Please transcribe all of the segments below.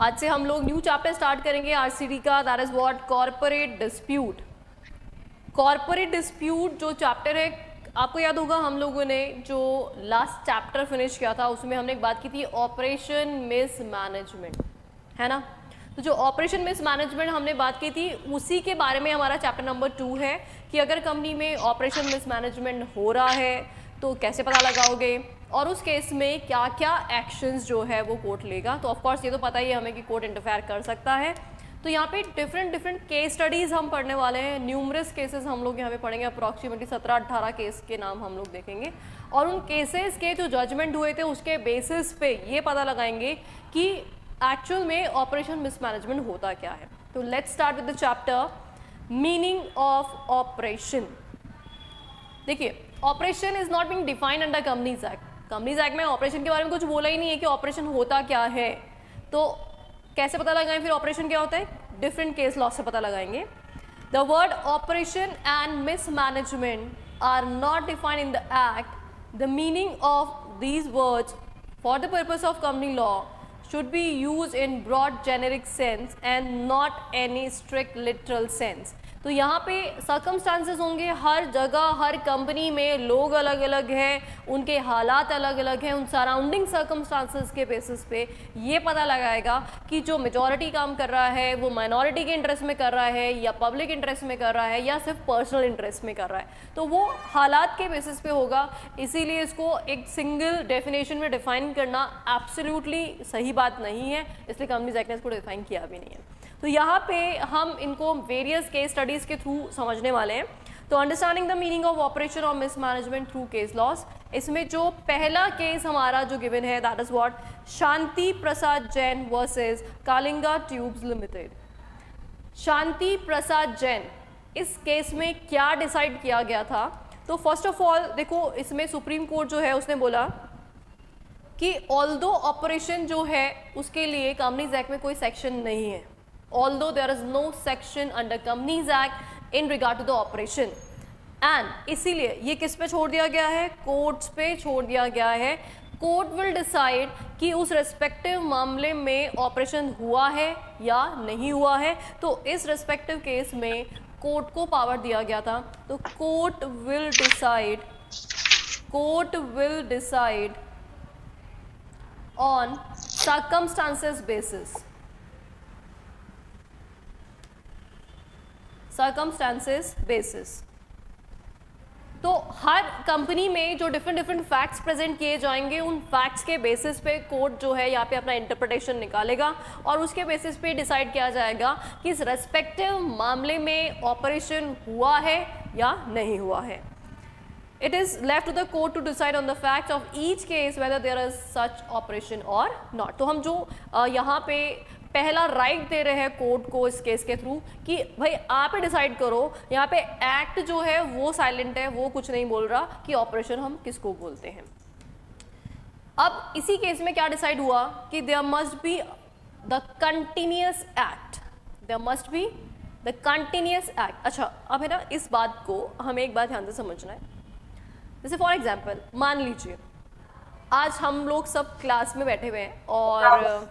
आज से हम लोग न्यू चैप्टर स्टार्ट करेंगे आरसीडी का, that is what, corporate dispute. Corporate dispute जो चैप्टर है, आपको याद होगा हम लोगों ने जो लास्ट चैप्टर फिनिश किया था उसमें हमने एक बात की थी ऑपरेशन मिसमैनेजमेंट, है ना। तो जो ऑपरेशन मिसमैनेजमेंट हमने बात की थी उसी के बारे में हमारा चैप्टर नंबर 2 है कि अगर कंपनी में ऑपरेशन मिसमैनेजमेंट हो रहा है तो कैसे पता लगाओगे और उस केस में क्या क्या एक्शंस जो है वो कोर्ट लेगा। तो ऑफ कोर्स ये तो पता ही है हमें कि कोर्ट इंटरफेयर कर सकता है। तो यहाँ पे डिफरेंट केस स्टडीज़ हम पढ़ने वाले हैं, न्यूमरस केसेस हम लोग यहाँ पे पढ़ेंगे, अप्रॉक्सीमेटली 17-18 केस के नाम हम लोग देखेंगे और उन केसेस के जो जजमेंट हुए थे उसके बेसिस पे ये पता लगाएंगे कि एक्चुअल में ऑपरेशन मिसमैनेजमेंट होता क्या है। तो let's start with the chapter meaning of operation. देखिए, operation is not being defined under companies act. Companies act में ऑपरेशन के बारे में कुछ बोला ही नहीं है कि ऑपरेशन होता क्या है। तो कैसे पता लगाएं फिर ऑपरेशन क्या होता है? डिफरेंट केस लॉ से पता लगाएंगे। The word operation and mismanagement are not defined in the act. The meaning of these words for the purpose of company law should be used in broad generic sense and not any strict literal sense। तो यहाँ पे circumstances होंगे, हर जगह हर company में लोग अलग अलग हैं, उनके हालात अलग अलग हैं, उन सराउंडिंग सर्कमस्टांसेस के बेसिस पे ये पता लगाएगा कि जो मेजॉरिटी काम कर रहा है वो माइनॉरिटी के इंटरेस्ट में कर रहा है या पब्लिक इंटरेस्ट में कर रहा है या सिर्फ पर्सनल इंटरेस्ट में कर रहा है। तो वो हालात के बेसिस पे होगा, इसीलिए इसको एक सिंगल डेफिनेशन में डिफाइन करना एब्सोल्युटली सही बात नहीं है, इसलिए कंपनीज एक्ट ने इसको डिफाइन किया भी नहीं है। तो यहाँ पे हम इनको वेरियस केस स्टडीज़ के थ्रू समझने वाले हैं। तो understanding the meaning of operation और मिसमैनेजमेंट थ्रू केस लॉस, इसमें जो पहला केस हमारा जो गिवन है that is what, Shanti Prasad Jain versus Kalinga tubes limited. Shanti Prasad Jain, इस केस में क्या डिसाइड किया गया था? तो फर्स्ट ऑफ ऑल देखो, इसमें सुप्रीम कोर्ट जो है उसने बोला कि ऑल्दो ऑपरेशन जो है उसके लिए कंपनीज एक्ट में कोई सेक्शन नहीं है, although there is no section under Companies Act in regard to the operation, and इसीलिए ये किस पे छोड़ दिया गया है? कोर्ट्स पे छोड़ दिया गया है। कोर्ट विल डिसाइड कि उस रेस्पेक्टिव मामले में ऑपरेशन हुआ है या नहीं हुआ है। तो इस रेस्पेक्टिव केस में कोर्ट को पावर दिया गया था, तो court will decide on circumstances basis, circumstances basis. तो हर कंपनी में जो डिफरेंट फैक्ट्स प्रेजेंट किए जाएंगे उन फैक्ट्स के बेसिस पे कोर्ट जो है यहाँ पे अपना इंटरप्रिटेशन निकालेगा और उसके बेसिस पे डिसाइड किया जाएगा कि इस रेस्पेक्टिव मामले में ऑपरेशन हुआ है या नहीं हुआ है। It is left to the court to decide on the facts of each case whether there is such operation or not। तो हम जो यहाँ पे पहला राइट दे रहे हैं कोर्ट को इस केस के थ्रू कि भाई आप ही डिसाइड करो, यहाँ पे एक्ट जो है वो साइलेंट है, वो कुछ नहीं बोल रहा कि ऑपरेशन हम किसको बोलते हैं। अब इसी केस में क्या डिसाइड हुआ कि there must be the continuous act, there must be the continuous act. अच्छा, अब है ना, इस बात को हमें एक बात ध्यान से समझना है। जैसे फॉर एग्जाम्पल मान लीजिए आज हम लोग सब क्लास में बैठे हुए हैं और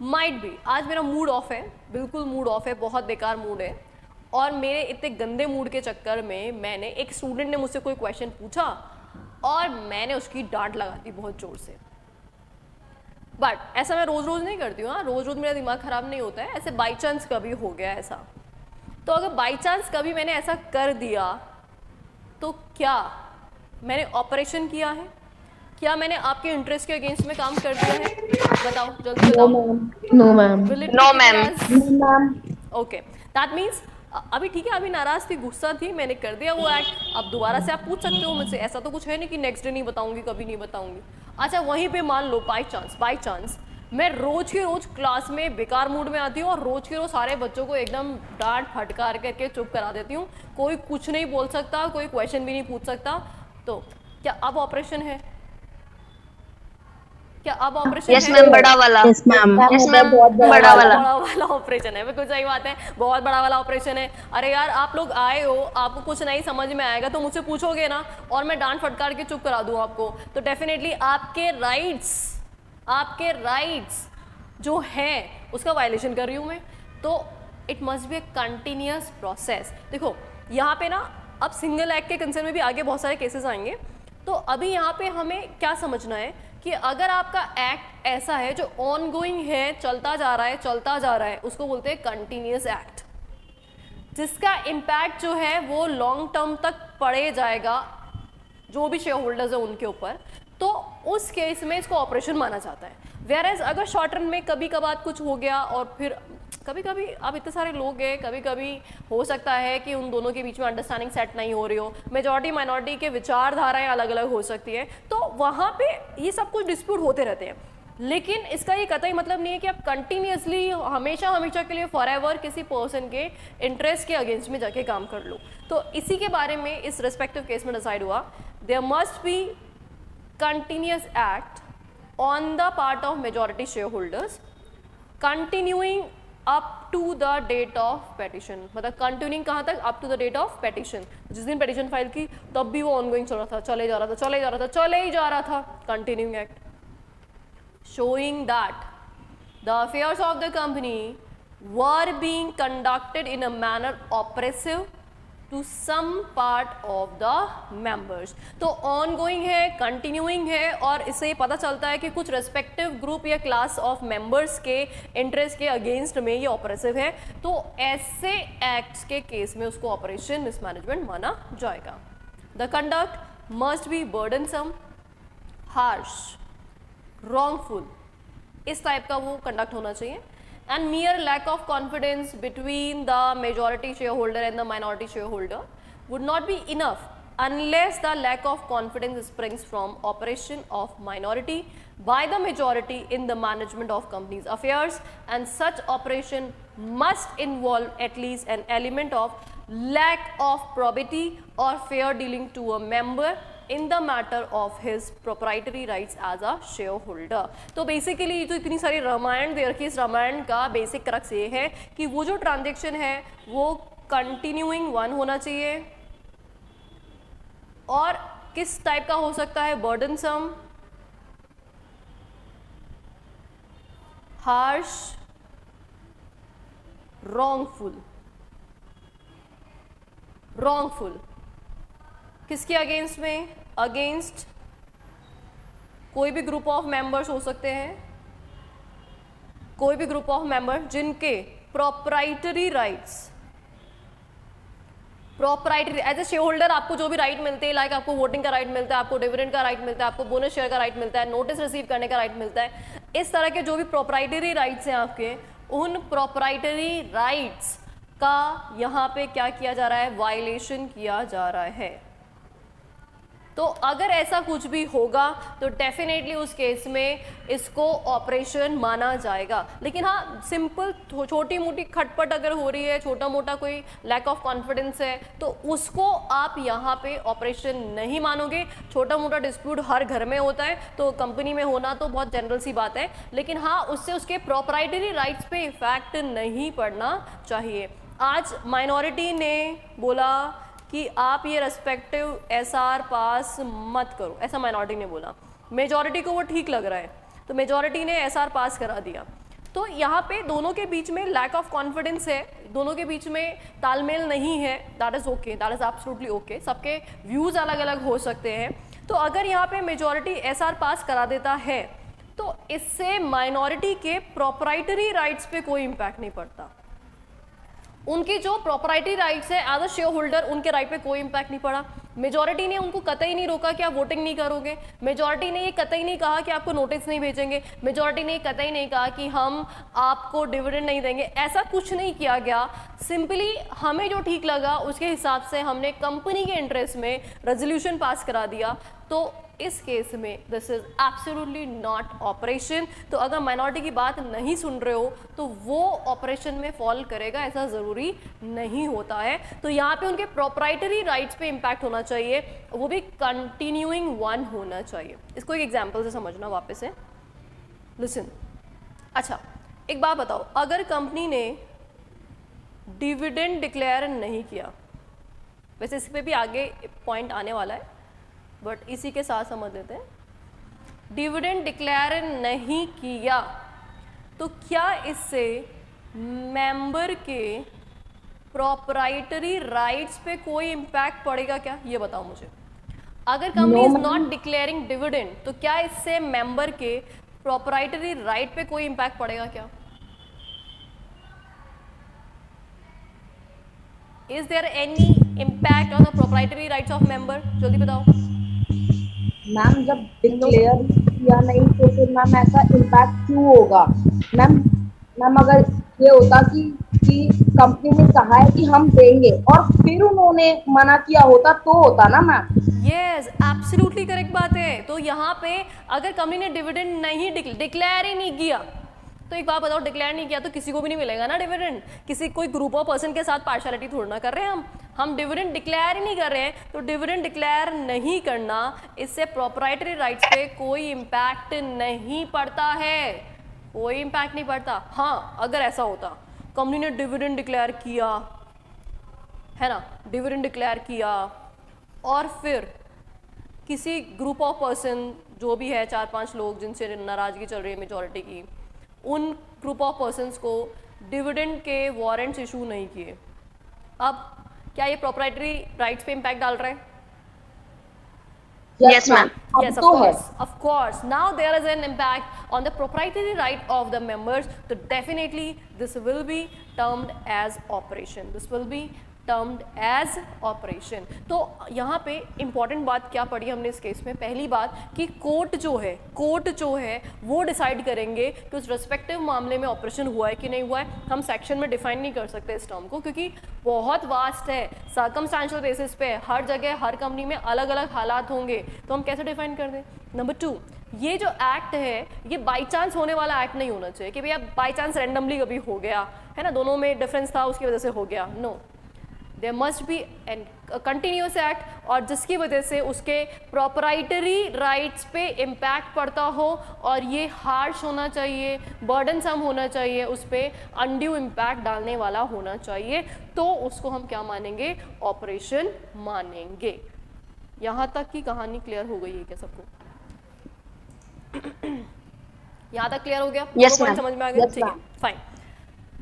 माइट भी आज मेरा मूड ऑफ है, बिल्कुल मूड ऑफ है, बहुत बेकार मूड है और मेरे इतने गंदे मूड के चक्कर में मैंने, एक स्टूडेंट ने मुझसे कोई क्वेश्चन पूछा और मैंने उसकी डांट लगा दी बहुत ज़ोर से। बट ऐसा मैं रोज़ रोज़ नहीं करती हूँ, रोज़ रोज़ मेरा दिमाग ख़राब नहीं होता है, ऐसे बाई चांस कभी हो गया ऐसा। तो अगर बाई चांस कभी मैंने ऐसा कर दिया तो क्या मैंने ऑपरेशन किया है? क्या मैंने आपके इंटरेस्ट के अगेंस्ट में काम कर दिया है? बताओ, जल्दी बताओ। No ma'am. No ma'am. Okay, that means अभी ठीक है, अभी नाराज थी, गुस्सा थी, मैंने कर दिया वो एक्ट। अब दोबारा से आप पूछ सकते हो मुझसे, ऐसा तो कुछ है नहीं कि नेक्स्ट डे नहीं बताऊंगी, कभी नहीं बताऊंगी। अच्छा, वहीं पे मान लो बाई चांस मैं रोज के रोज क्लास में बेकार मूड में आती हूँ और रोज के रोज सारे बच्चों को एकदम डांट फटकार करके चुप करा देती हूँ, कोई कुछ नहीं बोल सकता, कोई क्वेश्चन भी नहीं पूछ सकता। तो क्या अब ऑपरेशन है? क्या अब ऑपरेशन? यस मैम, बड़ा वाला। Yes ma'am. यस मैम, बड़ा वाला ऑपरेशन है, बिल्कुल सही बात है, बहुत बड़ा वाला ऑपरेशन है। अरे यार, आप लोग आए हो, आपको कुछ नहीं समझ में आएगा तो मुझसे पूछोगे ना और मैं डांट फटकार के चुप करा दूं आपको, तो डेफिनेटली आपके राइट्स जो है उसका वायलेशन कर रही हूँ मैं, तो it must be A continuous process. देखो यहाँ पे ना अब सिंगल एक्ट के कंसर्न में भी आगे बहुत सारे केसेस आएंगे, तो अभी यहाँ पे हमें क्या समझना है कि अगर आपका एक्ट ऐसा है जो ऑन गोइंग है, चलता जा रहा है, उसको बोलते हैं कंटिन्यूअस एक्ट, जिसका इम्पैक्ट जो है वो लॉन्ग टर्म तक पड़े जाएगा जो भी शेयर होल्डर्स है उनके ऊपर, तो उस केस में इसको ऑपरेशन माना जाता है। वेयर एज अगर शॉर्ट रन में कभी कभार कुछ हो गया और फिर कभी कभी अब इतने सारे लोग हैं, कभी कभी हो सकता है कि उन दोनों के बीच में अंडरस्टैंडिंग सेट नहीं हो रही हो, मेजॉरिटी माइनॉरिटी के विचारधाराएं अलग अलग हो सकती है, तो वहाँ पे ये सब कुछ डिस्प्यूट होते रहते हैं। लेकिन इसका ये कतई मतलब नहीं है कि आप कंटिन्यूसली हमेशा के लिए फॉरएवर किसी पर्सन के इंटरेस्ट के अगेंस्ट में जाके काम कर लो। तो इसी के बारे में इस रेस्पेक्टिव केस में डिसाइड हुआ, there must be continuous act on the part of majority shareholders continuing up to the date of petition. मतलब कंटिन्यूइंग कहाँ तक? Up to the date of petition. जिस दिन पेटिशन फाइल की तब भी वो ऑनगोइंग चल रहा था, चले ही जा रहा था, continuing act. Showing that the affairs of the company were being conducted in a manner oppressive to some part of the members। तो ongoing है, continuing है, और इससे पता चलता है कि कुछ रेस्पेक्टिव ग्रुप या क्लास ऑफ मेंबर्स के इंटरेस्ट के अगेंस्ट में ये ऑपरेसिव है, तो ऐसे एक्ट्स के केस में उसको ऑपरेशन मिसमैनेजमेंट माना जाएगा। The conduct must be burdensome, harsh, wrongful, इस टाइप का वो कंडक्ट होना चाहिए। And mere lack of confidence between the majority shareholder and the minority shareholder would not be enough unless the lack of confidence springs from operation of minority by the majority in the management of company's affairs, and such operation must involve at least an element of lack of probity or fair dealing to a member in the matter of his proprietary rights as a shareholder। तो basically ये तो इतनी सारी रामायण दे रखी है, इस रामायण का basic crux ये है कि वो जो ट्रांजेक्शन है वो कंटिन्यूइंग वन होना चाहिए, और किस टाइप का हो सकता है? Burdensome, harsh, wrongful. किसके अगेंस्ट में? अगेंस्ट कोई भी ग्रुप ऑफ मेंबर्स हो सकते हैं, कोई भी ग्रुप ऑफ मेंबर जिनके proprietary rights, proprietary as a shareholder आपको जो भी राइट मिलते हैं, लाइक आपको वोटिंग का राइट मिलता है, आपको डिविडेंड का राइट मिलता है, आपको बोनस शेयर का राइट मिलता है, नोटिस रिसीव करने का राइट मिलता है, इस तरह के जो भी प्रोप्राइटरी राइट्स हैं आपके, उन प्रोप्राइटरी राइट्स का यहाँ पे क्या किया जा रहा है? वायलेशन किया जा रहा है। तो अगर ऐसा कुछ भी होगा तो डेफिनेटली उस केस में इसको ऑपरेशन माना जाएगा। लेकिन हाँ, सिंपल छोटी मोटी खटपट अगर हो रही है, छोटा मोटा कोई लैक ऑफ कॉन्फिडेंस है, तो उसको आप यहाँ पे ऑपरेशन नहीं मानोगे। छोटा मोटा डिस्प्यूट हर घर में होता है, तो कंपनी में होना तो बहुत जनरल सी बात है, लेकिन हाँ, उससे उसके प्रोप्राइटरी राइट्स पे इफेक्ट नहीं पड़ना चाहिए। आज माइनॉरिटी ने बोला कि आप ये रेस्पेक्टिव एसआर पास मत करो, ऐसा माइनॉरिटी ने बोला, मेजॉरिटी को वो ठीक लग रहा है, तो मेजॉरिटी ने एसआर पास करा दिया। तो यहाँ पे दोनों के बीच में लैक ऑफ कॉन्फिडेंस है, दोनों के बीच में तालमेल नहीं है, that is okay, that is absolutely okay. सबके व्यूज़ अलग अलग हो सकते हैं। तो अगर यहाँ पे मेजॉरिटी एसआर पास करा देता है तो इससे माइनॉरिटी के प्रोप्राइटरी राइट्स पे कोई इम्पैक्ट नहीं पड़ता। उनकी जो प्रॉपर्टी राइट्स है एज अ शेयर होल्डर, उनके राइट पे कोई इंपैक्ट नहीं पड़ा। मेजॉरिटी ने उनको कतई नहीं रोका कि आप वोटिंग नहीं करोगे, मेजॉरिटी ने ये कतई नहीं कहा कि आपको नोटिस नहीं भेजेंगे, मेजॉरिटी ने ये कतई नहीं कहा कि हम आपको डिविडेंड नहीं देंगे, ऐसा कुछ नहीं किया गया। सिंपली हमें जो ठीक लगा उसके हिसाब से हमने कंपनी के इंटरेस्ट में रेजोल्यूशन पास करा दिया। तो इस केस में this is absolutely not operation. तो अगर माइनॉरिटी की बात नहीं सुन रहे हो तो वो ऑपरेशन में फॉल करेगा, ऐसा ज़रूरी नहीं होता है। तो यहाँ पे उनके प्रोप्राइटरी राइट्स पे इम्पैक्ट होना चाहिए, वो भी कंटिन्यूइंग वन होना चाहिए। इसको एक एग्जाम्पल से समझना वापस से, लिसन। अच्छा, एक बात बताओ, अगर कंपनी ने डिविडेंड डिक्लेयर नहीं किया, वैसे इस पे भी आगे पॉइंट आने वाला है बट इसी के साथ समझ लेते हैं, डिविडेंड डिक्लेयर नहीं किया तो क्या इससे मेंबर के प्रोप्राइटरी राइट्स पे कोई इम्पैक्ट पड़ेगा क्या, ये बताओ मुझे। अगर company is not declaring dividend तो क्या इससे मेंबर के प्रोप्राइटरी राइट पे कोई इम्पैक्ट पड़ेगा क्या? Is there any impact on the proprietary rights of member? जल्दी बताओ। मैम जब डिक्लेयर किया नहीं तो फिर मैम ऐसा इम्पैक्ट क्यों होगा? मैम मैम अगर ये होता कि कंपनी ने कहा है कि हम देंगे और फिर उन्होंने मना किया होता तो होता ना मैम। यस, एब्सोल्युटली करेक्ट बात है। तो यहाँ पे अगर कंपनी ने डिविडेंड नहीं डिक्लेयर ही नहीं किया, तो एक बात बताओ, डिक्लेयर नहीं किया तो किसी को भी नहीं मिलेगा ना डिविडेंड। किसी कोई ग्रुप ऑफ पर्सन के साथ पार्शियलिटी थोड़ा ना कर रहे हैं हम डिविडेंड डिक्लेयर ही नहीं कर रहे हैं। तो डिविडेंड डिक्लेयर नहीं करना, इससे प्रोप्राइटरी राइट्स पे कोई इम्पैक्ट नहीं पड़ता है, कोई इम्पैक्ट नहीं पड़ता। हाँ, अगर ऐसा होता कंपनी ने डिविडेंड डिक्लेयर किया है ना, डिविडेंड डिक्लेयर किया और फिर किसी ग्रुप ऑफ पर्सन जो भी है 4-5 लोग जिनसे नाराजगी चल रही है मेजॉरिटी की, उन ग्रुप ऑफ पर्सन्स को डिविडेंड के वारंट्स इशू नहीं किए, अब क्या ये प्रोप्राइटरी राइट्स पे इम्पैक्ट डाल रहा है? Yes, ma'am. Yes, of course. Now there is an impact on the proprietary right of the members. So definitely this will be termed as operation. This will be termed as operation. तो यहाँ पे important बात क्या पढ़ी हमने इस case में? पहली बात कि कोर्ट जो है वो डिसाइड करेंगे कि उस रेस्पेक्टिव मामले में ऑपरेशन हुआ है कि नहीं हुआ है। हम सेक्शन में डिफाइन नहीं कर सकते इस टर्म को, क्योंकि बहुत वास्ट है, सर्कमस्टेंशियल बेसिस पे हर जगह हर कंपनी में अलग अलग हालात होंगे, तो हम कैसे डिफाइन कर दें। नंबर 2, ये जो एक्ट है ये बाई चांस होने वाला एक्ट नहीं होना चाहिए कि भैया बाई चांस रैंडमली कभी हो गया है ना, दोनों में डिफरेंस था उसकी वजह से हो गया। No, there must be an continuous act और जिसकी वजह से उसके प्रोप्राइटरी राइट्स पे इम्पैक्ट पड़ता हो और ये हार्श होना चाहिए, बर्डनसम होना चाहिए, उस पर अनड्यू इम्पैक्ट डालने वाला होना चाहिए, तो उसको हम क्या मानेंगे? ऑपरेशन मानेंगे। यहाँ तक की कहानी क्लियर हो गई है क्या सबको? यहाँ तक क्लियर हो गया? Yes, ma'am. समझ में आ गया? Yes, ठीक है, ma'am. Fine.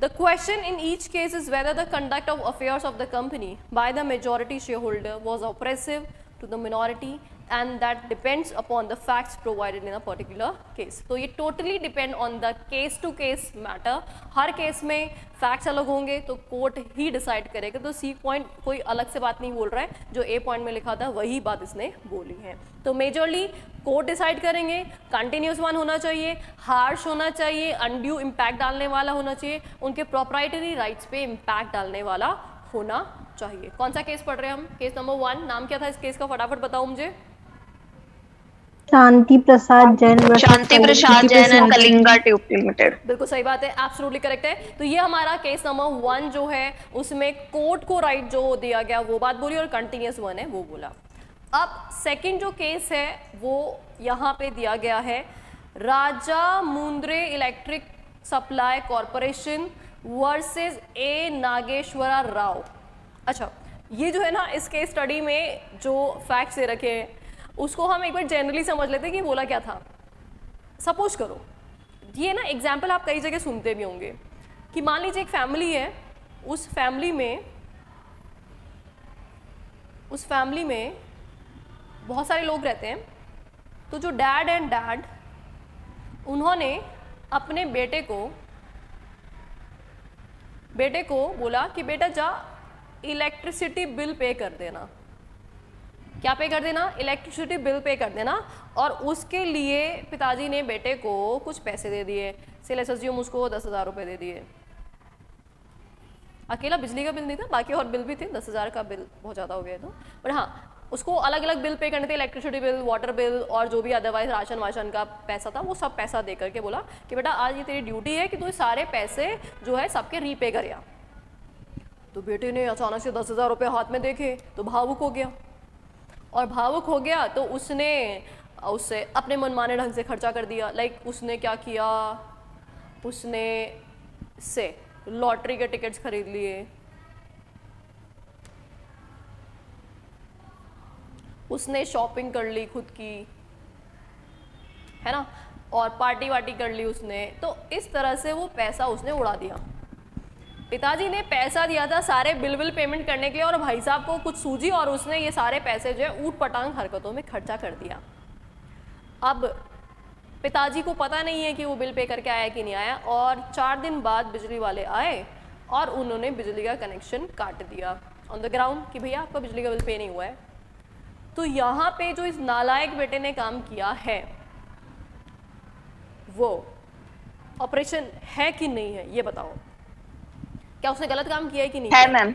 The question in each case is whether the conduct of affairs of the company by the majority shareholder was oppressive to the minority, and that depends upon the facts provided in a particular case. तो ये totally depend on the case to case matter. Her case में facts अलग होंगे तो court ही decide करेगा। तो C point कोई अलग से बात नहीं बोल रहा है, जो ए पॉइंट में लिखा था वही बात इसने बोली है। तो मेजरली कोर्ट डिसाइड करेंगे, कंटिन्यूस वन होना चाहिए, हार्श होना चाहिए, अनड्यू इम्पैक्ट डालने वाला होना चाहिए, उनके प्रोप्राइटरी राइट्स पे इम्पैक्ट डालने वाला होना चाहिए। कौन सा केस पढ़ रहे हैं हम? Case number 1। नाम क्या था इस केस का, फटाफट बताओ मुझे। Shanti Prasad Jain and Kalinga tube limited. बिल्कुल सही बात है, एब्सोल्युटली करेक्ट है। तो ये हमारा केस नंबर 1 जो है उसमें कोर्ट को राइट जो दिया गया वो बात बोली और कंटिन्यूस वन है वो बोला। अब सेकंड जो केस है वो यहाँ पे दिया गया है, Rajahmundry electric supply corporation versus A Nageswara Rao. अच्छा, ये जो है ना इस केस स्टडी में जो फैक्ट्स दे रखे हैं उसको हम एक बार जनरली समझ लेते हैं कि बोला क्या था। सपोज करो, ये ना एग्जाम्पल आप कई जगह सुनते भी होंगे कि मान लीजिए एक फैमिली है, उस फैमिली में बहुत सारे लोग रहते हैं। तो जो डैड एंड डैड उन्होंने अपने बेटे को बोला कि बेटा जा इलेक्ट्रिसिटी बिल पे कर देना। क्या पे कर देना? इलेक्ट्रिसिटी बिल पे कर देना। और उसके लिए पिताजी ने बेटे को कुछ पैसे दे दिए, से लेट्स अज्यूम उसको 10,000 रुपये दे दिए। अकेला बिजली का बिल नहीं था, बाकी और बिल भी थे, 10,000 का बिल बहुत ज़्यादा हो गया तो, पर हाँ उसको अलग अलग बिल पे करने थे, इलेक्ट्रिसिटी बिल, वाटर बिल और जो भी अदरवाइज राशन वाशन का पैसा था वो सब पैसा दे करके बोला कि बेटा आज ये तेरी ड्यूटी है कि तू सारे पैसे जो है सबके रीपे कर या। तो बेटे ने अचानक से 10,000 रुपये हाथ में देखे तो भावुक हो गया, और भावुक हो गया तो उसने उससे अपने मनमाने ढंग से खर्चा कर दिया। लाइक उसने क्या किया, उसने से लॉटरी के टिकट्स खरीद लिए, उसने शॉपिंग कर ली खुद की, है ना। और पार्टी वार्टी कर ली उसने, तो इस तरह से वो पैसा उसने उड़ा दिया। पिताजी ने पैसा दिया था सारे बिल पेमेंट करने के लिए और भाई साहब को कुछ सूझी और उसने ये सारे पैसे जो है ऊट पटांग हरकतों में खर्चा कर दिया। अब पिताजी को पता नहीं है कि वो बिल पे करके आया कि नहीं आया, और 4 दिन बाद बिजली वाले आए और उन्होंने बिजली का कनेक्शन काट दिया ऑन द ग्राउंड कि भैया आपका बिजली का बिल पे नहीं हुआ है। तो यहाँ पे जो इस नालायक बेटे ने काम किया है वो ऑपरेशन है कि नहीं है, ये बताओ। क्या उसने गलत काम किया है कि नहीं? है मैम।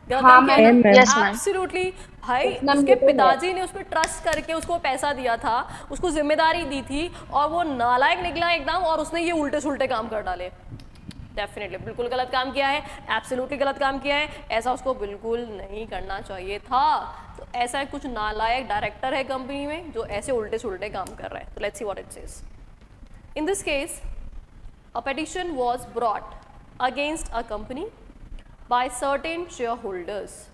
गलत काम किया है ना? Yes, ma'am. Absolutely। भाई उसके पिताजी ने उस पर ट्रस्ट करके उसको पैसा दिया था, उसको जिम्मेदारी दी थी और वो नालायक निकला एकदम और उसने ये उल्टे सुल्टे काम कर डाले। डेफिनेटली बिल्कुल गलत काम किया है, एब्सोल्युटली गलत काम किया है, ऐसा उसको बिल्कुल नहीं करना चाहिए था। तो ऐसा कुछ नालायक डायरेक्टर है कंपनी में जो ऐसे उल्टे सुल्टे काम कर रहा है। तो let's see what it says. In this case a petition was brought against a company by certain shareholders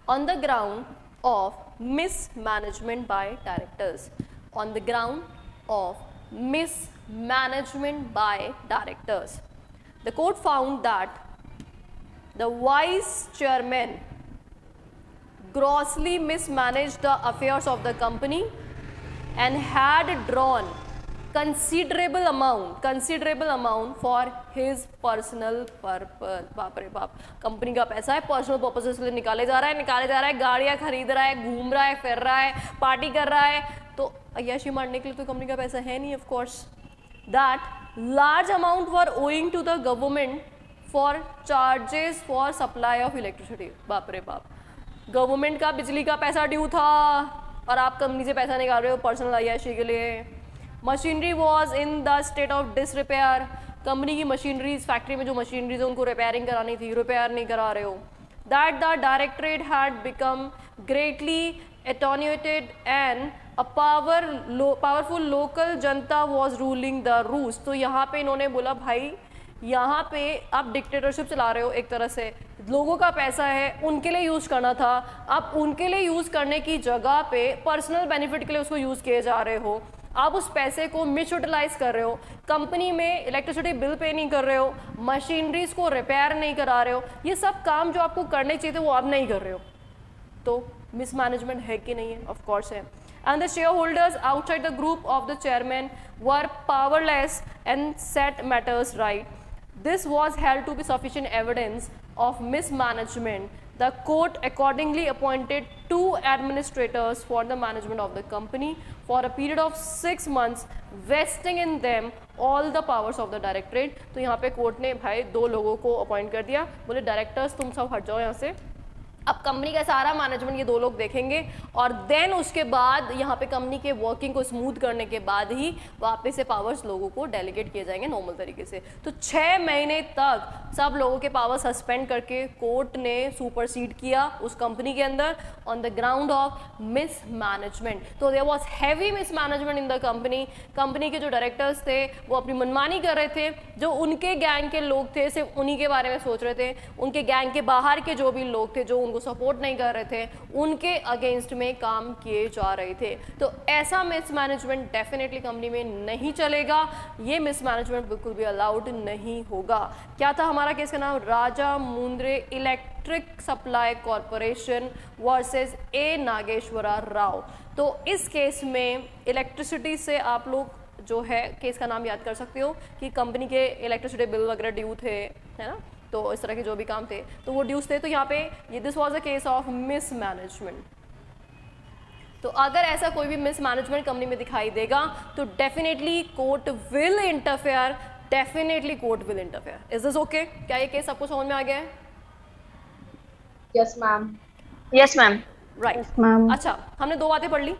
on the ground of mismanagement by directors. On the ground of mismanagement by directors, the court found that the vice chairman grossly mismanaged the affairs of the company and had drawn considerable amount for his personal purpose। बाप रे बाप, company का पैसा है, personal purposes के लिए निकाले जा रहा है, गाड़ियां खरीद रहा है, घूम रहा है, फिर रहा है, पार्टी कर रहा है, तो अय्याशी मारने के लिए तो कंपनी का पैसा है नहीं of course. That large amount were owing to the government for charges for supply of electricity. बाप रे बाप, गवर्नमेंट का बिजली का पैसा ड्यू था और आप कंपनी से पैसा निकाल रहे हो पर्सनल अय्याशी के लिए। Machinery was in the state of disrepair, company की मशीनरीज, फैक्ट्री में जो मशीनरीज है उनको रिपेयरिंग करानी थी, रिपेयर नहीं करा रहे हो। That the directorate had become greatly attenuated and a powerful local junta was ruling the rules. तो यहाँ पे इन्होंने बोला भाई यहाँ पे आप डिक्टेटरशिप चला रहे हो, एक तरह से लोगों का पैसा है उनके लिए यूज़ करना था, आप उनके लिए यूज़ करने की जगह पे पर्सनल बेनिफिट के लिए उसको यूज़ किए जा रहे हो, आप उस पैसे को मिस यूटिलाइज कर रहे हो, कंपनी में इलेक्ट्रिसिटी बिल पे नहीं कर रहे हो, मशीनरीज को रिपेयर नहीं करा रहे हो, ये सब काम जो आपको करने चाहिए थे वो आप नहीं कर रहे हो। तो मिसमैनेजमेंट है कि नहीं है? ऑफ कोर्स है। And the shareholders outside the group of the chairman were powerless and set matters right. This was held to be sufficient evidence of mismanagement. The court accordingly appointed 2 administrators for the management of the company for a period of 6 months, vesting in them all the powers of the directorate. तो यहाँ पे court ने भाई 2 लोगों को appoint कर दिया, बोले डायरेक्टर्स तुम सब हट जाओ यहाँ से, अब कंपनी का सारा मैनेजमेंट ये 2 लोग देखेंगे और देन उसके बाद यहाँ पे कंपनी के वर्किंग को स्मूथ करने के बाद ही वापस से पावर्स लोगों को डेलीगेट किए जाएंगे नॉर्मल तरीके से। तो 6 महीने तक सब लोगों के पावर सस्पेंड करके कोर्ट ने सुपरसीड किया उस कंपनी के अंदर on the ground of mismanagement. तो there was heavy mismanagement in the company. Company के जो डायरेक्टर्स थे वो अपनी मनमानी कर रहे थे, जो उनके गैंग के लोग थे सिर्फ उन्हीं के बारे में सोच रहे थे, उनके गैंग के बाहर के जो भी लोग थे जो उनको सपोर्ट नहीं कर रहे थे उनके अगेंस्ट में काम किए जा रहे थे। तो ऐसा मिसमैनेजमेंट डेफिनेटली कंपनी में नहीं चलेगा, ये मिसमैनेजमेंट बिल्कुल भी अलाउड नहीं होगा। क्या था हमारा केस का नाम? Rajahmundry electric supply corporation versus A Nageswara Rao. तो इस केस में इलेक्ट्रिसिटी से आप लोग जो है केस का नाम याद कर सकते हो कि कंपनी के इलेक्ट्रिसिटी बिल वगैरह ड्यू थे, है ना, तो इस तरह के जो भी काम थे तो वो ड्यूज थे। तो यहाँ पे ये this was a case of mismanagement. तो अगर ऐसा कोई भी मिसमैनेजमेंट कंपनी में दिखाई देगा तो definitely court will interfere, definitely court will interfere. Is this okay? क्या ये केस आपको समझ में आ गया है? Yes ma'am. Yes ma'am. Right. अच्छा, हमने 2 बातें पढ़ ली।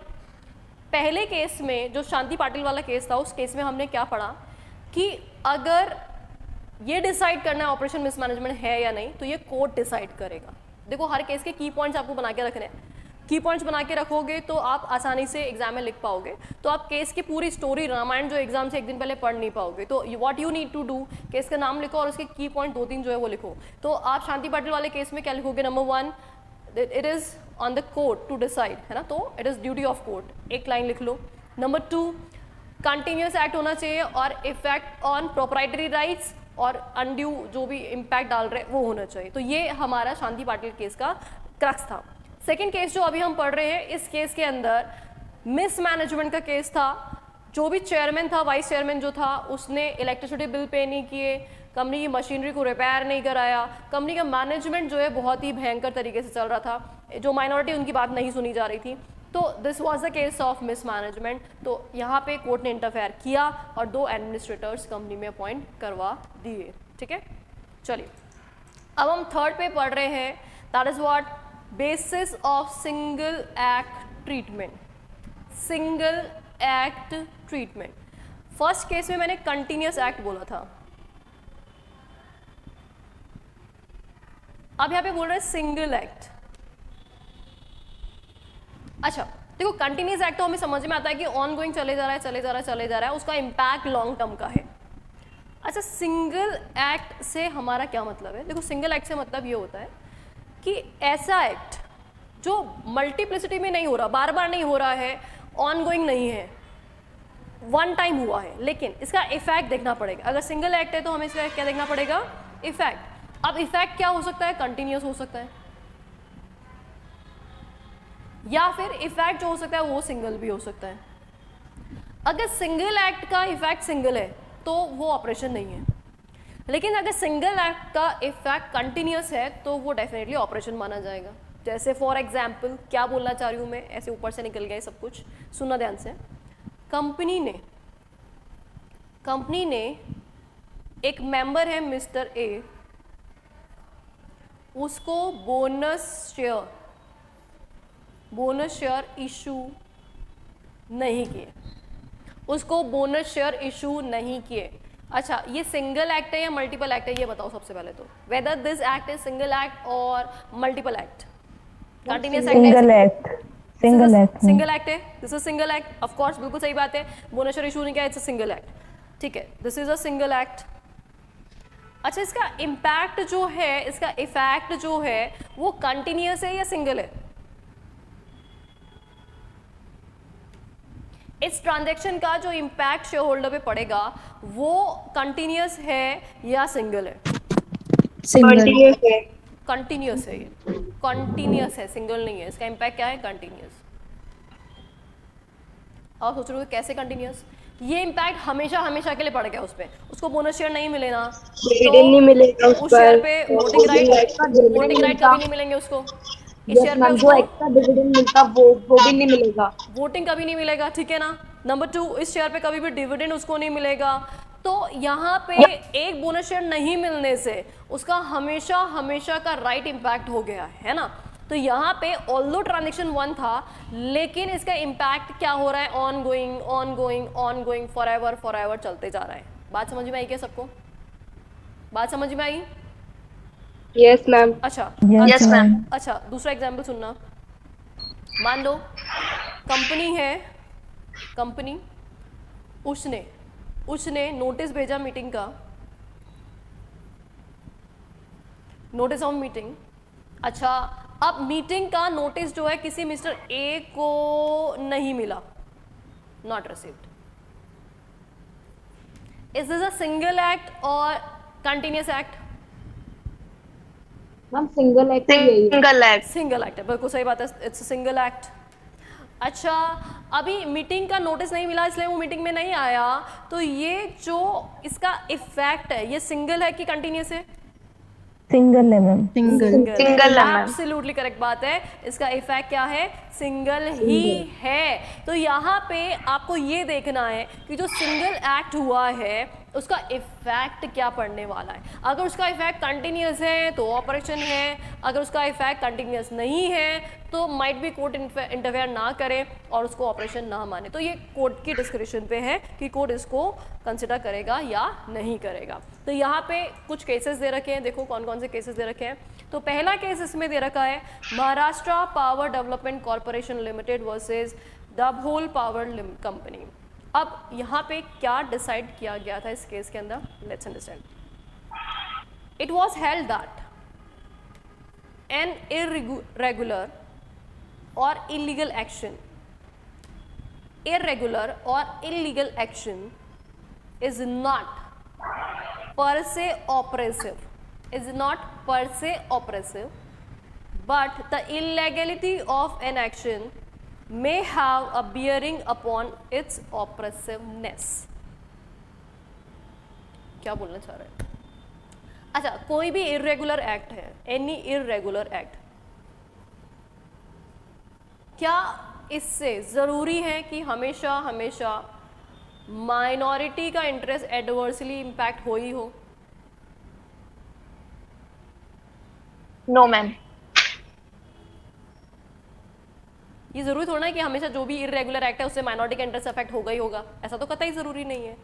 पहले केस में जो शांति पाटिल वाला केस था उस केस में हमने क्या पढ़ा कि अगर ये डिसाइड करना है ऑपरेशन मिसमैनेजमेंट है या नहीं तो ये कोर्ट डिसाइड करेगा। देखो हर केस के की पॉइंट्स आपको बना के रखने हैं, की पॉइंट्स बना के रखोगे तो आप आसानी से एग्जाम में लिख पाओगे। तो आप केस की पूरी स्टोरी रामायण जो एग्जाम से एक दिन पहले पढ़ नहीं पाओगे। तो what you need to do, case का नाम लिखो और उसके की पॉइंट 2-3 जो है वो लिखो। तो आप शांति पाटिल वाले केस में क्या लिखोगे? Number 1 it is on the court to decide, है ना, तो it is duty of court, एक लाइन लिख लो। नंबर 2 कंटिन्यूस एक्ट होना चाहिए और इफेक्ट ऑन प्रोप्राइटरी राइट्स और अनड्यू जो भी इम्पैक्ट डाल रहे हैं वो होना चाहिए। तो ये हमारा शांति पाटिल केस का क्रक्स था। सेकेंड केस जो अभी हम पढ़ रहे हैं, इस केस के अंदर मिसमैनेजमेंट का केस था। जो भी चेयरमैन था, वाइस चेयरमैन जो था, उसने इलेक्ट्रिसिटी बिल पे नहीं किए, कंपनी की मशीनरी को रिपेयर नहीं कराया, कंपनी का मैनेजमेंट जो है बहुत ही भयंकर तरीके से चल रहा था, जो माइनॉरिटी उनकी बात नहीं सुनी जा रही थी। तो this was the case of mismanagement. तो यहाँ पे कोर्ट ने इंटरफेयर किया और 2 एडमिनिस्ट्रेटर्स कंपनी में अपॉइंट करवा दिए। ठीक है, चलिए अब हम थर्ड पे पढ़ रहे हैं, that is what basis of single act treatment. Single act treatment, first case में मैंने कंटिन्यूस एक्ट बोला था, अब यहां पे बोल रहे हैं सिंगल एक्ट। अच्छा देखो, कंटिन्यूस एक्ट तो हमें समझ में आता है कि ऑन गोइंग चले जा रहा है, उसका इम्पैक्ट लॉन्ग टर्म का है। अच्छा, सिंगल एक्ट से हमारा क्या मतलब है? देखो, सिंगल एक्ट से मतलब ये होता है कि ऐसा एक्ट जो मल्टीप्लिसिटी में नहीं हो रहा, बार बार नहीं हो रहा है, ऑन गोइंग नहीं है, वन टाइम हुआ है, लेकिन इसका इफेक्ट देखना पड़ेगा। अगर सिंगल एक्ट है तो हमें इसका क्या देखना पड़ेगा? इफेक्ट। अब इफेक्ट क्या हो सकता है? कंटिन्यूस हो सकता है, या फिर इफेक्ट जो हो सकता है वो सिंगल भी हो सकता है। अगर सिंगल एक्ट का इफेक्ट सिंगल है तो वो ऑपरेशन नहीं है, लेकिन अगर सिंगल एक्ट का इफेक्ट कंटिन्यूस है तो वो डेफिनेटली ऑपरेशन माना जाएगा। जैसे फॉर एग्जाम्पल, क्या बोलना चाह रही हूँ मैं, ऐसे ऊपर से निकल गया सब कुछ, सुनना ध्यान से। कंपनी ने एक मेंबर है मिस्टर ए, उसको बोनस शेयर इशू नहीं किए, अच्छा ये सिंगल एक्ट है या मल्टीपल एक्ट है, ये बताओ सबसे पहले तो, whether this act is single act और multiple act. Continuous act, single act है, this is single act, of course, बिल्कुल सही बात है, बोनस शेयर इशू नहीं किया, इट्स अ सिंगल एक्ट, ठीक है, this is a single act. अच्छा, इसका इम्पैक्ट जो है, इसका इफेक्ट जो है वो कंटिन्यूस है या सिंगल है? इस ट्रांजैक्शन का जो इम्पैक्ट शेयर होल्डर पे पड़ेगा वो कंटिन्यूस है या सिंगल है? कंटिन्यूस है, ये कंटिन्यूस है, सिंगल नहीं है। इसका इम्पैक्ट क्या है? कंटिन्यूस। आप सोच रहे हो कैसे कंटिन्यूस? ये इम्पैक्ट हमेशा के लिए पड़ गया उस पर, उसको बोनस शेयर नहीं मिलेगा, नहीं मिलेगा उस शेयर पे वोटिंग राइट कभी नहीं मिलेंगे उसको, इस शेयर पे जो एक्स्ट्रा डिविडेंड मिलता वो भी नहीं मिलेगा, वोटिंग कभी नहीं मिलेगा, ठीक है ना। नंबर 2, इस शेयर पे कभी भी डिविडेंड उसको नहीं मिलेगा। तो यहाँ पे एक बोनस शेयर नहीं मिलने से उसका हमेशा का राइट इम्पैक्ट हो गया है ना। तो यहाँ पे ऑल्दो ट्रांजेक्शन 1 था, लेकिन इसका इम्पैक्ट क्या हो रहा है? ऑन गोइंग फॉरएवर चलते जा रहा है। बात समझ में आई क्या सबको? बात समझ में आई? Yes ma'am. अच्छा, यस मैम। अच्छा, दूसरा एग्जाम्पल सुनना। मान लो कंपनी है, कंपनी उसने नोटिस भेजा मीटिंग का, नोटिस ऑफ मीटिंग। अच्छा, अब मीटिंग का नोटिस जो है किसी मिस्टर ए को नहीं मिला, not received. Is this a single act और continuous act? Ma'am single act है, बिल्कुल सही बात है, इट्स अ सिंगल एक्ट। अच्छा, अभी मीटिंग का नोटिस नहीं मिला इसलिए वो मीटिंग में नहीं आया, तो ये जो इसका इफेक्ट है ये सिंगल है कि कंटिन्यूस है? सिंगल है मैम, सिंगल है। एब्सोल्युटली करेक्ट बात है, इसका इफेक्ट क्या है? सिंगल ही है। तो यहाँ पे आपको ये देखना है कि जो सिंगल एक्ट हुआ है उसका इफेक्ट क्या पड़ने वाला है। अगर उसका इफेक्ट कंटिन्यूस है तो ऑपरेशन है, अगर उसका इफेक्ट कंटिन्यूस नहीं है तो माइट भी कोर्ट इंटरफेयर ना करे और उसको ऑपरेशन ना माने। तो ये कोर्ट की डिस्क्रिप्शन पे है कि कोर्ट इसको कंसिडर करेगा या नहीं करेगा। तो यहाँ पे कुछ केसेस दे रखे हैं, देखो कौन कौन से केसेस दे रखे हैं। तो पहला केस इसमें दे रखा है Maharashtra power development corporation limited versus Dabhol power company. अब यहाँ पे क्या डिसाइड किया गया था इस केस के अंदर, let's understand. It was held that an irregular और illegal action irregular or illegal action is not per se oppressive, but the illegality of an action may have a bearing upon its oppressiveness. क्या बोलना चाह रहे हैं? अच्छा, कोई भी irregular act है, एनी इरेगुलर एक्ट, क्या इससे ज़रूरी है कि हमेशा हमेशा माइनॉरिटी का इंटरेस्ट एडवर्सली इम्पैक्ट हो ही हो? No ma'am. ये ज़रूरी थोड़ा ना कि हमेशा जो भी इरेगुलर एक्ट है उससे माइनॉरिटी का इंटरेस्ट अफेक्ट होगा ही होगा, ऐसा तो कतई ज़रूरी नहीं है।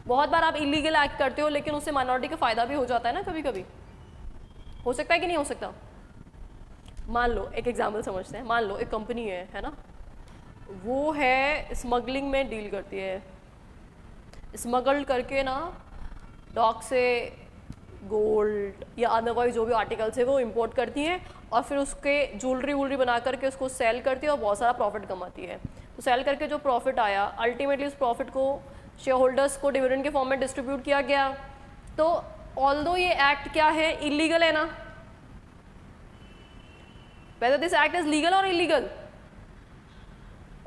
बहुत बार आप इलीगल एक्ट करते हो लेकिन उससे माइनॉरिटी का फ़ायदा भी हो जाता है ना, कभी कभी हो सकता है कि नहीं हो सकता। मान लो एक एग्जाम्पल समझते हैं, मान लो एक कंपनी है ना, वो है स्मगलिंग में डील करती है, स्मगल करके ना डॉग से गोल्ड या अदरवाइज जो भी आर्टिकल्स है वो इंपोर्ट करती हैं और फिर उसके ज्वेलरी वूलरी बना करके उसको सेल करती है और बहुत सारा प्रॉफिट कमाती है। तो सेल करके जो प्रॉफिट आया, अल्टीमेटली उस प्रॉफिट को शेयर होल्डर्स को डिविडेंड के फॉर्म में डिस्ट्रीब्यूट किया गया। तो ऑल्दो ये एक्ट क्या है, इलीगल है ना, whether this act is legal or illegal?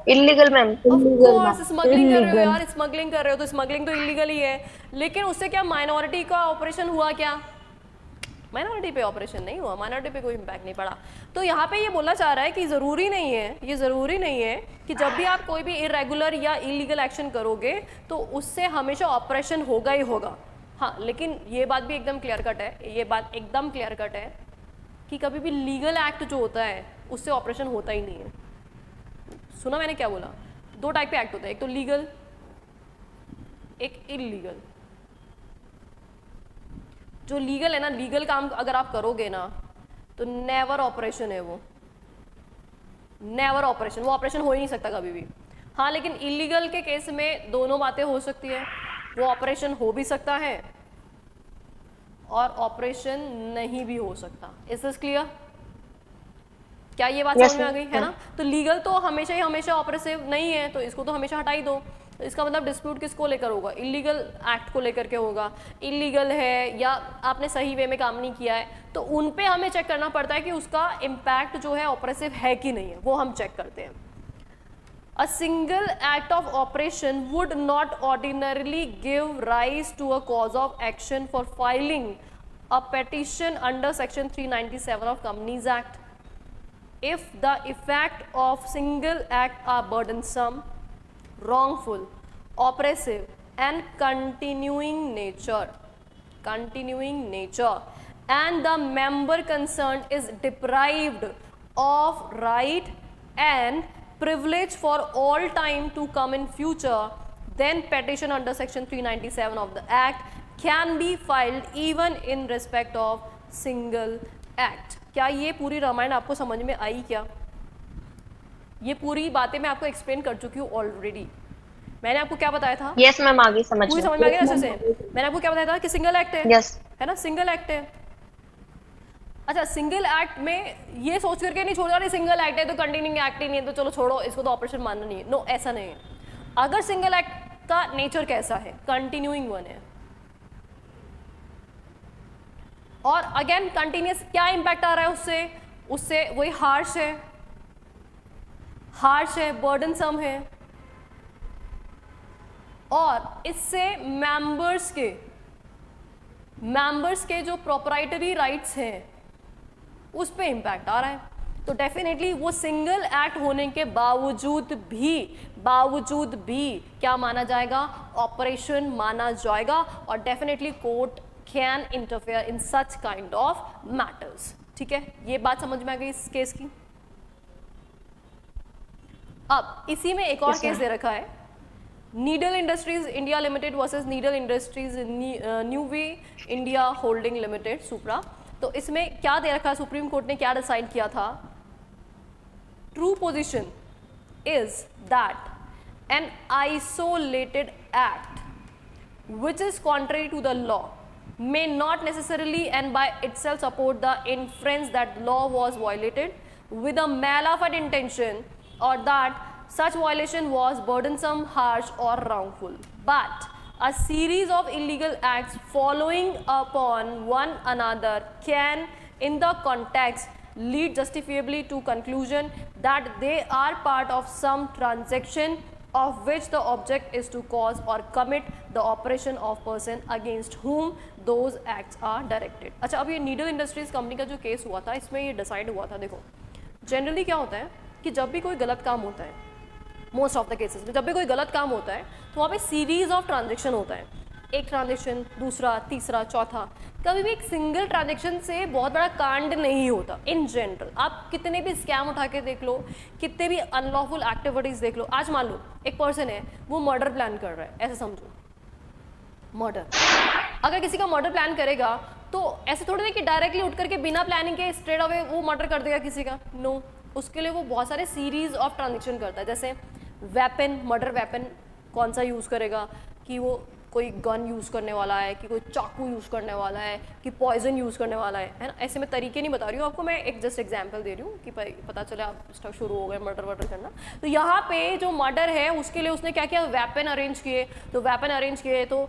Illegal ma'am. Of course smuggling कर रहे हो यार, स्मगलिंग कर रहे हो तो स्मगलिंग तो इलीगल ही है, लेकिन उससे क्या माइनॉरिटी का ऑपरेशन हुआ? क्या माइनॉरिटी पे ऑपरेशन नहीं हुआ, माइनॉरिटी पे कोई इम्पैक्ट नहीं पड़ा। तो यहाँ पे ये बोलना चाह रहा है कि ज़रूरी नहीं है, ये ज़रूरी नहीं है कि जब भी आप कोई भी इरेगुलर या इलीगल एक्शन करोगे तो उससे हमेशा ऑपरेशन होगा ही होगा। हाँ, लेकिन ये बात भी एकदम क्लियर कट है, ये बात एकदम क्लियर कट है कि कभी भी लीगल एक्ट जो होता है उससे ऑपरेशन होता ही नहीं है। सुना मैंने क्या बोला? दो टाइप के एक्ट होते हैं, एक तो लीगल, एक इलीगल। जो लीगल है ना, लीगल काम अगर आप करोगे ना तो नेवर ऑपरेशन है वो, नेवर ऑपरेशन, वो ऑपरेशन हो ही नहीं सकता कभी भी। हाँ, लेकिन इलीगल के केस में दोनों बातें हो सकती है, वो ऑपरेशन हो भी सकता है और ऑपरेशन नहीं भी हो सकता। Is this clear? क्या ये बात समझ में आ गई है ना? तो लीगल तो हमेशा ही हमेशा ऑपरेसिव नहीं है, तो इसको तो हमेशा हटा ही दो। तो इसका मतलब डिस्प्यूट किसको लेकर होगा? इलीगल एक्ट को लेकर के होगा। इलीगल है या आपने सही वे में काम नहीं किया है, तो उन पे हमें चेक करना पड़ता है कि उसका इम्पैक्ट जो है ऑपरेसिव है कि नहीं है, वो हम चेक करते हैं। A single act of operation would not ordinarily give rise to a cause of action for filing a petition under Section 397 of Companies Act. If the effect of single act are burdensome, wrongful, oppressive and continuing nature, and the member concerned is deprived of right and privilege for all time to come in future, then petition under Section 397 of the Act can be filed even in respect of single act. क्या ये पूरी रामायण आपको समझ में आई? क्या ये पूरी बातें मैं आपको एक्सप्लेन कर चुकी हूँ ऑलरेडी। मैंने आपको क्या बताया था? यस मैम, आगे समझ पूरी समझ में आ गया अच्छे से? मैंने आपको क्या बताया था कि सिंगल एक्ट है। यस है ना, सिंगल एक्ट है। अच्छा, सिंगल एक्ट में ये सोच करके नहीं छोड़ रहा सिंगल एक्ट है तो कंटिन्यूइंग एक्ट ही नहीं है तो चलो छोड़ो, इसको तो ऑपरेशन मानना नहीं है। नो, ऐसा नहीं है। अगर सिंगल एक्ट का नेचर कैसा है, कंटिन्यूइंग वन है, और अगेन कंटिन्यूस, क्या इंपैक्ट आ रहा है उससे वही हार्श है, बर्डनसम है, और इससे मेंबर्स के जो प्रोप्राइटरी राइट्स हैं उस पे इंपैक्ट आ रहा है। तो डेफिनेटली वो सिंगल एक्ट होने के बावजूद भी क्या माना जाएगा? ऑपरेशन माना जाएगा, और definitely court can interfere in such kind of matters. ठीक है, ये बात समझ में आ गई इस केस की। अब इसी में एक और केस दे रखा है, needle industries India limited versus needle industries Newey India holding limited, supra. तो इसमें क्या दे रखा है, सुप्रीम कोर्ट ने क्या डिसाइड किया था? True position is that an isolated act which is contrary to the law may not necessarily and by itself support the inference that law was violated with a malafide intention, or that such violation was burdensome, harsh or wrongful, but a series of illegal acts following upon one another can in the context lead justifiably to conclusion that they are part of some transaction of which the object is to cause or commit the operation of person against whom those acts are directed. अच्छा, अब ये needle industries company का जो case हुआ था, इसमें ये decide हुआ था, देखो जनरली क्या होता है कि जब भी कोई गलत काम होता है, मोस्ट ऑफ द केसेस में जब भी कोई गलत काम होता है तो वहाँ पे सीरीज ऑफ ट्रांजेक्शन होता है, एक ट्रांजेक्शन, दूसरा, तीसरा, चौथा। कभी भी एक सिंगल ट्रांजेक्शन से बहुत बड़ा कांड नहीं होता इन जनरल। आप कितने भी स्कैम उठा के देख लो, कितने भी अनलॉफुल एक्टिविटीज़ देख लो। आज मान लो एक पर्सन है, वो मर्डर प्लान कर रहा है, ऐसे समझो मर्डर। अगर किसी का मर्डर प्लान करेगा तो ऐसे थोड़ी ना कि डायरेक्टली उठ करके बिना प्लानिंग के स्ट्रेट अवे वो मर्डर कर देगा किसी का, नो। उसके लिए वो बहुत सारे सीरीज ऑफ ट्रांजेक्शन करता है। जैसे वेपन, मर्डर वेपन कौन सा यूज़ करेगा, कि वो कोई गन यूज़ करने वाला है, कि कोई चाकू यूज़ करने वाला है, कि पॉइजन यूज़ करने वाला है ना। ऐसे मैं तरीके नहीं बता रही हूँ आपको, मैं एक जस्ट एग्जांपल दे रही हूँ कि पता चले आप स्टार्ट शुरू हो गए मर्डर वर्डर करना। तो यहाँ पे जो मर्डर है उसके लिए उसने क्या किया, वेपन अरेंज किए। तो वेपन अरेंज किए तो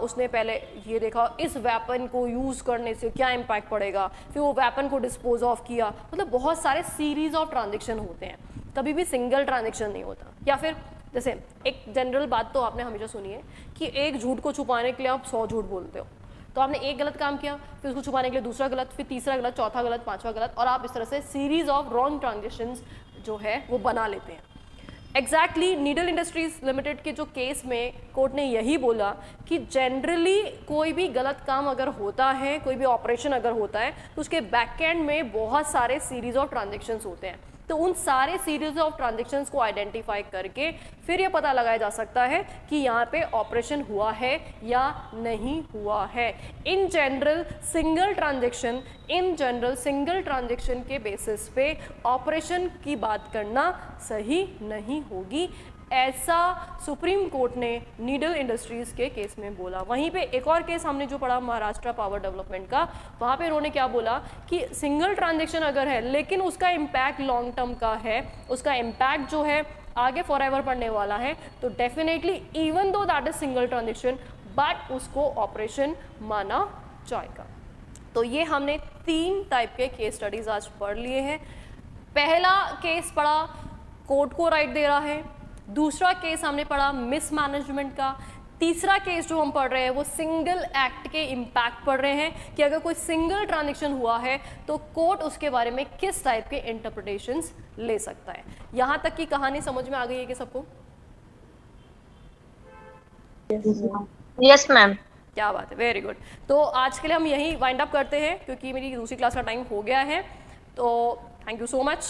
उसने पहले ये देखा इस वेपन को यूज़ करने से क्या इम्पैक्ट पड़ेगा, फिर वो वेपन को डिस्पोज ऑफ किया। मतलब बहुत सारे सीरीज ऑफ ट्रांजेक्शन होते हैं, कभी भी सिंगल ट्रांजेक्शन नहीं होता। या फिर जैसे एक जनरल बात तो आपने हमेशा सुनी है कि एक झूठ को छुपाने के लिए आप 100 झूठ बोलते हो। तो आपने एक गलत काम किया, फिर उसको छुपाने के लिए दूसरा गलत, फिर तीसरा गलत, चौथा गलत, पांचवा गलत, और आप इस तरह से सीरीज ऑफ रॉन्ग ट्रांजेक्शंस जो है वो बना लेते हैं। एग्जैक्टली नीडल इंडस्ट्रीज लिमिटेड के जो केस में कोर्ट ने यही बोला कि जनरली कोई भी गलत काम अगर होता है, कोई भी ऑपरेशन अगर होता है, तो उसके बैक एंड में बहुत सारे सीरीज ऑफ ट्रांजेक्शन्स होते हैं। तो उन सारे सीरीज ऑफ ट्रांजेक्शन्स को आइडेंटिफाई करके फिर ये पता लगाया जा सकता है कि यहाँ पे ऑपरेशन हुआ है या नहीं हुआ है। इन जनरल सिंगल ट्रांजेक्शन के बेसिस पे ऑपरेशन की बात करना सही नहीं होगी, ऐसा सुप्रीम कोर्ट ने नीडल इंडस्ट्रीज के केस में बोला। वहीं पे एक और केस हमने जो पढ़ा महाराष्ट्र पावर डेवलपमेंट का, वहाँ पे उन्होंने क्या बोला कि सिंगल ट्रांजेक्शन अगर है लेकिन उसका इम्पैक्ट लॉन्ग टर्म का है, उसका इम्पैक्ट जो है आगे फॉरएवर पड़ने वाला है, तो definitely even though that is single transaction but उसको ऑपरेशन माना जाएगा। तो ये हमने 3 टाइप के केस स्टडीज आज पढ़ लिए हैं। पहला केस पढ़ा कोर्ट को राइट दे रहा है, दूसरा केस हमने पढ़ा मिसमैनेजमेंट का, तीसरा केस जो हम पढ़ रहे हैं वो सिंगल एक्ट के इम्पैक्ट पढ़ रहे हैं कि अगर कोई सिंगल ट्रांजेक्शन हुआ है तो कोर्ट उसके बारे में किस टाइप के इंटरप्रिटेशंस ले सकता है। यहां तक की कहानी समझ में आ गई है कि सबको? Yes ma'am. क्या बात है, वेरी गुड। तो आज के लिए हम यही वाइंड अप करते हैं क्योंकि मेरी दूसरी क्लास का टाइम हो गया है। तो थैंक यू सो मच।